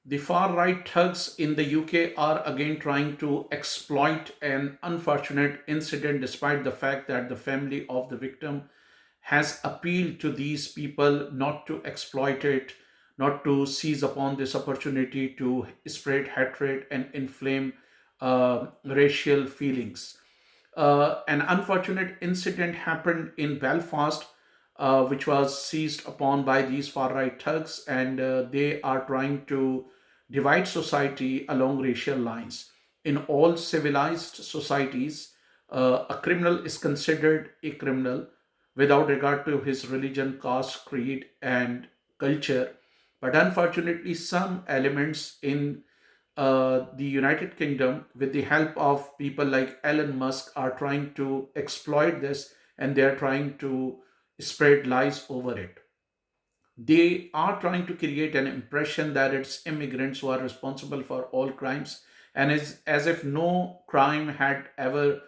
The far right thugs in the UK are again trying to exploit an unfortunate incident despite the fact that the family of the victim has appealed to these people not to exploit it, not to seize upon this opportunity to spread hatred and inflame racial feelings. An unfortunate incident happened in Belfast, which was seized upon by these far right thugs, and they are trying to divide society along racial lines. In all civilized societies, a criminal is considered a criminal without regard to his religion, caste, creed, and culture. But unfortunately, some elements in the United Kingdom, with the help of people like Elon Musk, are trying to exploit this and they are trying to spread lies over it. They are trying to create an impression that it's immigrants who are responsible for all crimes, and as if no crime had ever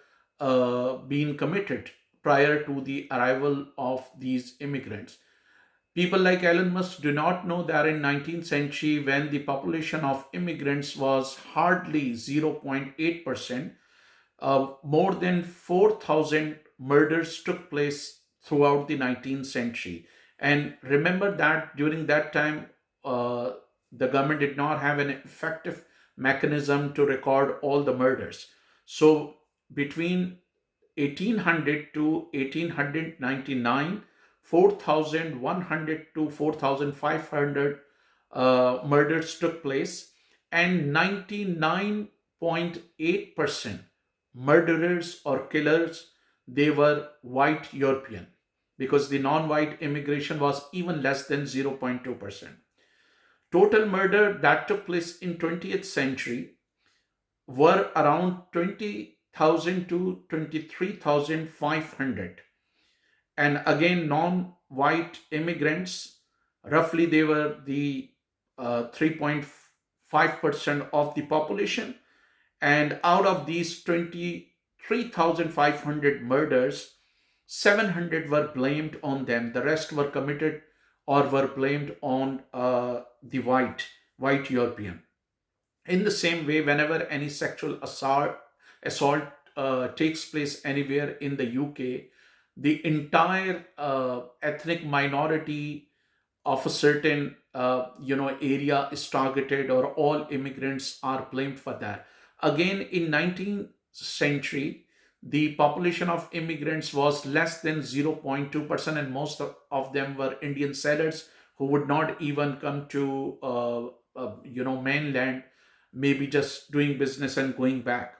been committed prior to the arrival of these immigrants. People like Elon Musk do not know that in 19th century, when the population of immigrants was hardly 0.8%, more than 4,000 murders took place throughout the 19th century. And remember that during that time, the government did not have an effective mechanism to record all the murders. So between 1800 to 1899, 4,100 to 4,500 murders took place, and 99.8% murderers or killers, they were white European, because the non-white immigration was even less than 0.2%. Total murder that took place in 20th century were around 20,000 to 23,500. And again, non-white immigrants, roughly they were the 3.5% of the population. And out of these 23,500 murders, 700 were blamed on them. The rest were committed or were blamed on the white European. In the same way, whenever any sexual assault takes place anywhere in the UK, the entire ethnic minority of a certain area is targeted, or all immigrants are blamed for that. Again, in 19th century, the population of immigrants was less than 0.2%, and most of them were Indian settlers who would not even come to mainland, maybe just doing business and going back.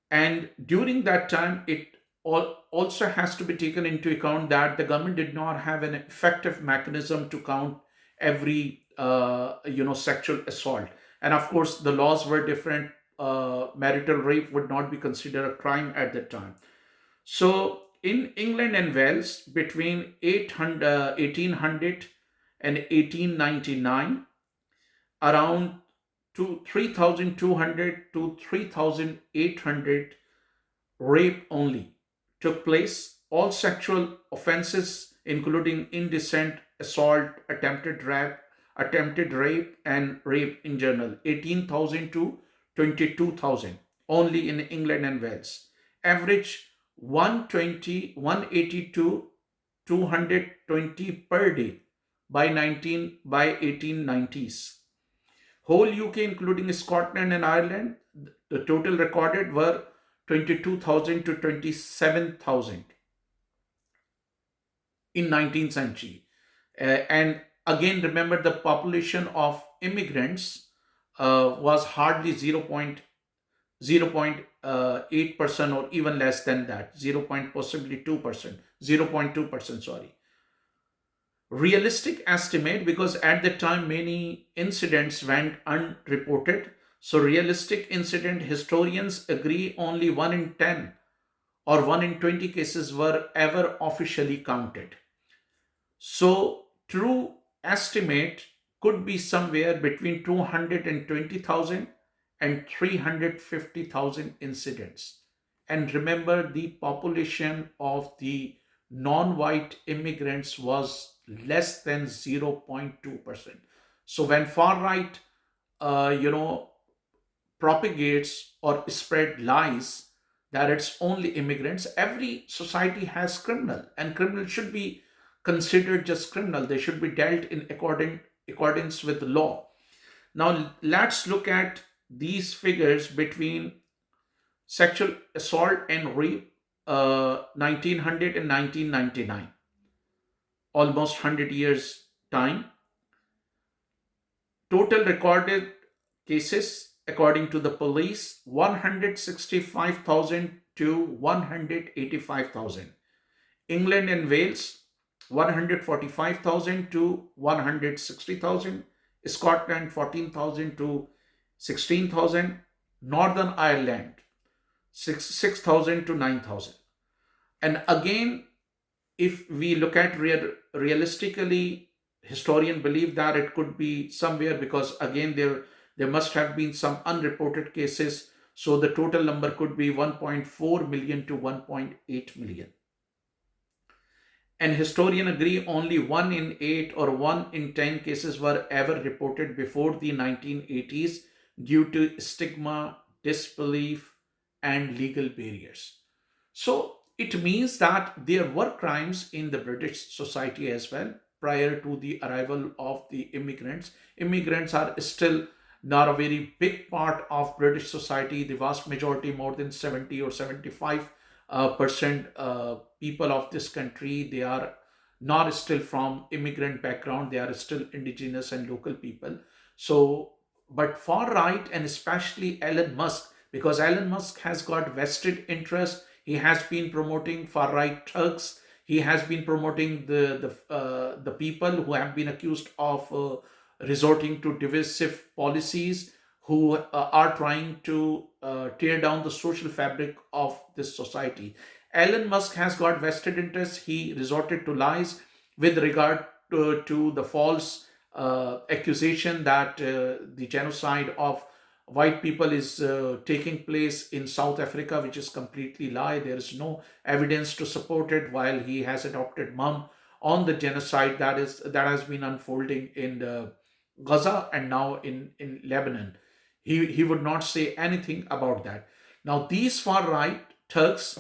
And during that time, it also has to be taken into account that the government did not have an effective mechanism to count every sexual assault. And of course, the laws were different. Marital rape would not be considered a crime at that time. So in England and Wales, between 1800 and 1899, around 3,200 to 3,800 rape only took place. All sexual offenses, including indecent assault, attempted rape, and rape in general, 18,000 to 22,000 only in England and Wales. Average 120, 182, 220 per day by 1890s. Whole UK, including Scotland and Ireland, the total recorded were 22,000 to 27,000 in 19th century. And again, remember, the population of immigrants was hardly 0.8% or even less than that, 0. Possibly 2%, 0.2%, sorry. Realistic estimate, because at the time many incidents went unreported. So realistic incident historians agree only 1 in 10 or 1 in 20 cases were ever officially counted. So true estimate could be somewhere between 220,000 and 350,000 incidents. And remember, the population of the non-white immigrants was less than 0.2%. So when far right you know, propagates or spread lies that it's only immigrants. Every society has criminal, and criminal should be considered just criminal. They should be dealt in accordance with the law. Now let's look at these figures between sexual assault and rape, 1900 and 1999, almost 100 years time. Total recorded cases, according to the police, 165,000 to 185,000. England and Wales, 145,000 to 160,000. Scotland, 14,000 to 16,000. Northern Ireland, 6,000 to 9,000. And again, if we look at realistically, historian believe that it could be somewhere, because again there must have been some unreported cases, so the total number could be 1.4 million to 1.8 million. And historians agree only 1 in 8 or 1 in 10 cases were ever reported before the 1980s due to stigma, disbelief, and legal barriers. So it means that there were crimes in the British society as well prior to the arrival of the immigrants. Immigrants are still not a very big part of British society. The vast majority, more than 70 or 75 percent people of this country, they are not still from immigrant background. They are still indigenous and local people. So, but far right, and especially Elon Musk, because Elon Musk has got vested interest. He has been promoting far right thugs. He has been promoting the people who have been accused of resorting to divisive policies, who are trying to tear down the social fabric of this society. Elon Musk has got vested interests. He resorted to lies with regard to the false accusation that the genocide of white people is taking place in South Africa, which is completely lie. There is no evidence to support it. While he has adopted mum on the genocide that has been unfolding in Gaza and now in Lebanon, he would not say anything about that. Now these far right thugs,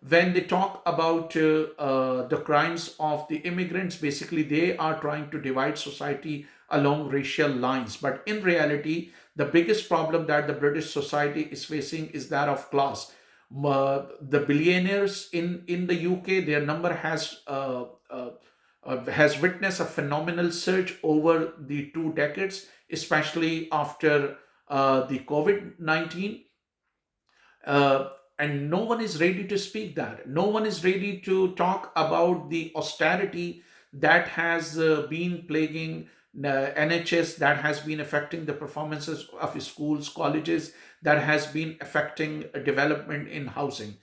when they talk about the crimes of the immigrants, basically they are trying to divide society along racial lines. But in reality, the biggest problem that the British society is facing is that of class. The billionaires in the UK, their number has witnessed a phenomenal surge over the 2 decades, especially after the COVID 19. And no one is ready to speak that. No one is ready to talk about the austerity that has been plaguing NHS, that has been affecting the performances of schools, colleges, that has been affecting development in housing.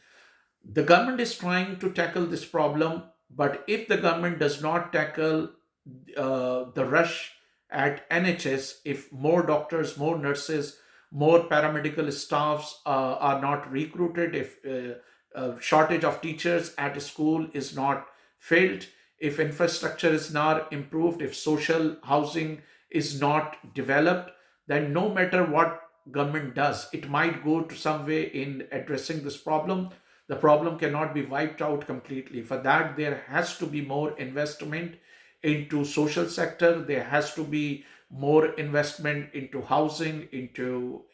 The government is trying to tackle this problem, but if the government does not tackle the rush at NHS, if more doctors, more nurses, more paramedical staffs are not recruited, if shortage of teachers at school is not filled, if infrastructure is not improved, if social housing is not developed, then no matter what government does, it might go to some way in addressing this problem. The problem cannot be wiped out completely. For that, there has to be more investment into social sector. There has to be more investment into housing, into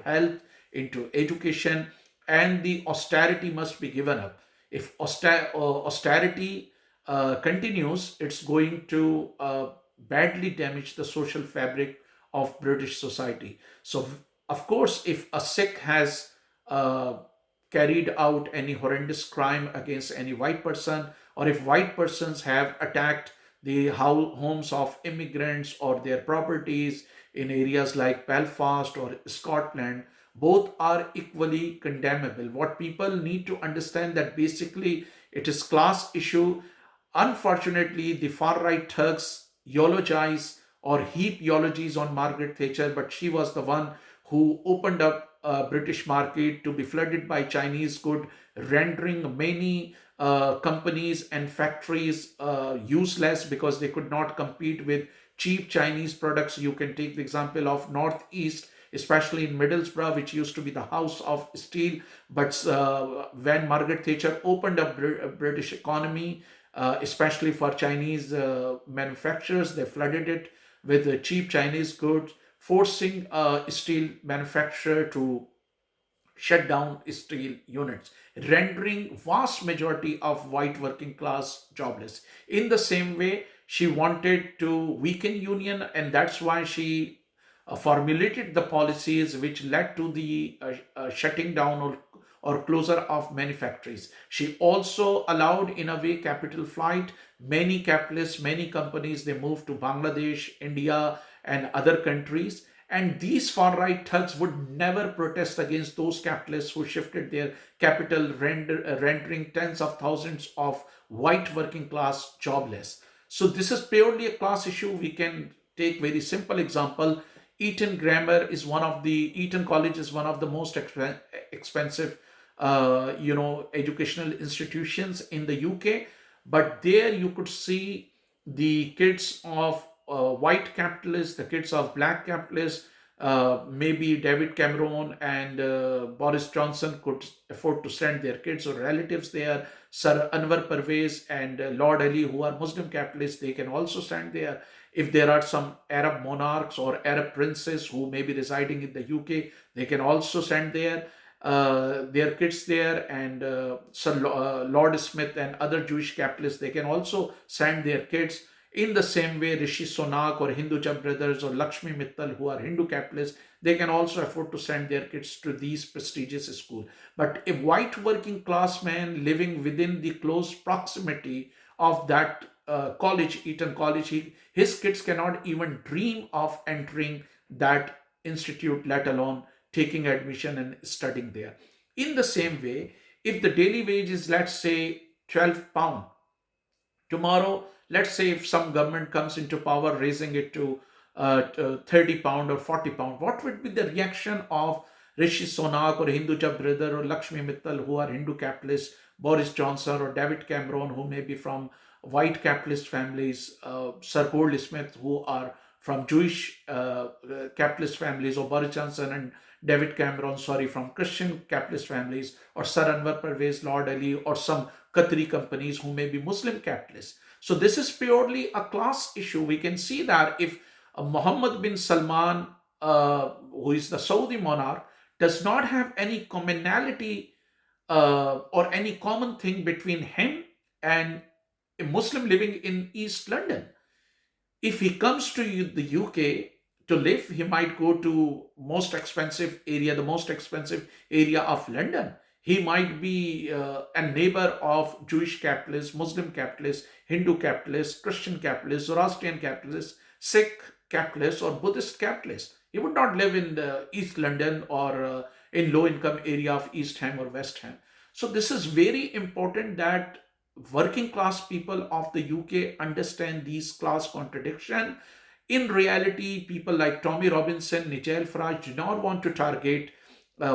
health, into education, and the austerity must be given up. If austerity continues, it's going to badly damage the social fabric of British society. So, of course, if a Sikh has uh, carried out any horrendous crime against any white person, or if white persons have attacked the homes of immigrants or their properties in areas like Belfast or Scotland, both are equally condemnable. What people need to understand, that basically it is class issue. Unfortunately, the far right thugs eulogize or heap eulogies on Margaret Thatcher, but she was the one who opened up British market to be flooded by Chinese good, rendering many companies and factories useless because they could not compete with cheap Chinese products. You can take the example of Northeast, especially in Middlesbrough, which used to be the house of steel. But when Margaret Thatcher opened up British economy, especially for Chinese manufacturers, they flooded it with cheap Chinese goods, forcing a steel manufacturer to shut down steel units, rendering vast majority of white working class jobless. In the same way, she wanted to weaken union, and that's why she formulated the policies which led to the shutting down or closure of many factories. She also allowed, in a way, capital flight. Many capitalists, many companies, they moved to Bangladesh, India, and other countries. And these far right thugs would never protest against those capitalists who shifted their capital, rendering tens of thousands of white working class jobless. So this is purely a class issue. We can take very simple example. Eton College is one of the most expensive, educational institutions in the UK. But there you could see the kids of white capitalists, the kids of black capitalists, maybe David Cameron and Boris Johnson could afford to send their kids or relatives there. Sir Anwar Pervez and Lord Ali, who are Muslim capitalists, they can also send there. If there are some Arab monarchs or Arab princes who may be residing in the UK, they can also send their kids there. And Lord Smith and other Jewish capitalists, they can also send their kids. In the same way, Rishi Sunak or Hinduja brothers or Lakshmi Mittal, who are Hindu capitalists, they can also afford to send their kids to these prestigious schools. But a white working class man living within the close proximity of that college, Eton College, his kids cannot even dream of entering that institute, let alone taking admission and studying there. In the same way, if the daily wage is, let's say, £12, tomorrow, let's say if some government comes into power raising it to £30 or £40, what would be the reaction of Rishi Sunak or Hinduja brother or Lakshmi Mittal, who are Hindu capitalists, Boris Johnson or David Cameron, who may be from white capitalist families, Sir Goldsmith, who are from Jewish capitalist families, or Boris Johnson and David Cameron, sorry, from Christian capitalist families, or Sir Anwar Pervez, Lord Ali, or some Qatari companies who may be Muslim capitalists. So this is purely a class issue. We can see that if Mohammed bin Salman, who is the Saudi monarch, does not have any commonality or any common thing between him and a Muslim living in East London. If he comes to the UK to live, he might go to the most expensive area of London. He might be a neighbor of Jewish capitalists, Muslim capitalists, Hindu capitalists, Christian capitalists, Zoroastrian capitalists, Sikh capitalists, or Buddhist capitalists. He would not live in the East London or in low income area of East Ham or West Ham. So this is very important that working class people of the UK understand these class contradiction. In reality, people like Tommy Robinson, Nigel Farage do not want to target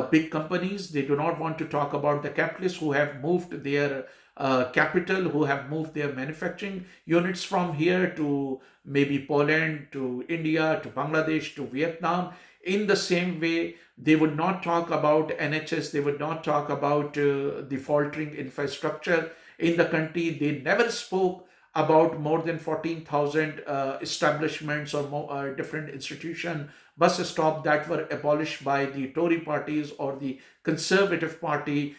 big companies. They do not want to talk about the capitalists who have moved their capital, who have moved their manufacturing units from here to maybe Poland, to India, to Bangladesh, to Vietnam. In the same way, they would not talk about NHS, they would not talk about the faltering infrastructure in the country. They never spoke about more than 14,000 establishments or different institution bus stop that were abolished by the Tory parties or the Conservative Party.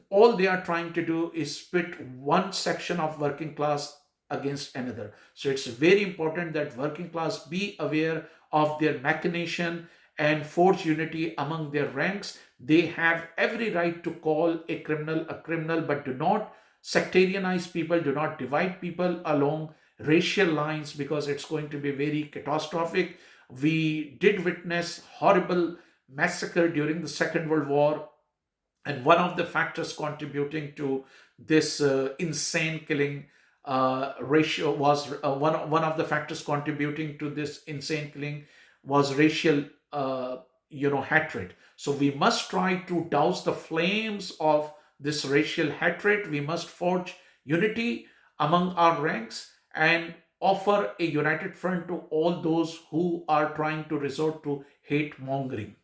All they are trying to do is pit one section of working class against another. So it's very important that working class be aware of their machination and forge unity among their ranks. They have every right to call a criminal, but do not sectarianize people, do not divide people along racial lines, because it's going to be very catastrophic. We did witness horrible massacre during the Second World War, and one of the factors contributing to this insane killing ratio was one of the factors contributing to this insane killing was racial hatred. So we must try to douse the flames of this racial hatred. We must forge unity among our ranks, and offer a united front to all those who are trying to resort to hate mongering.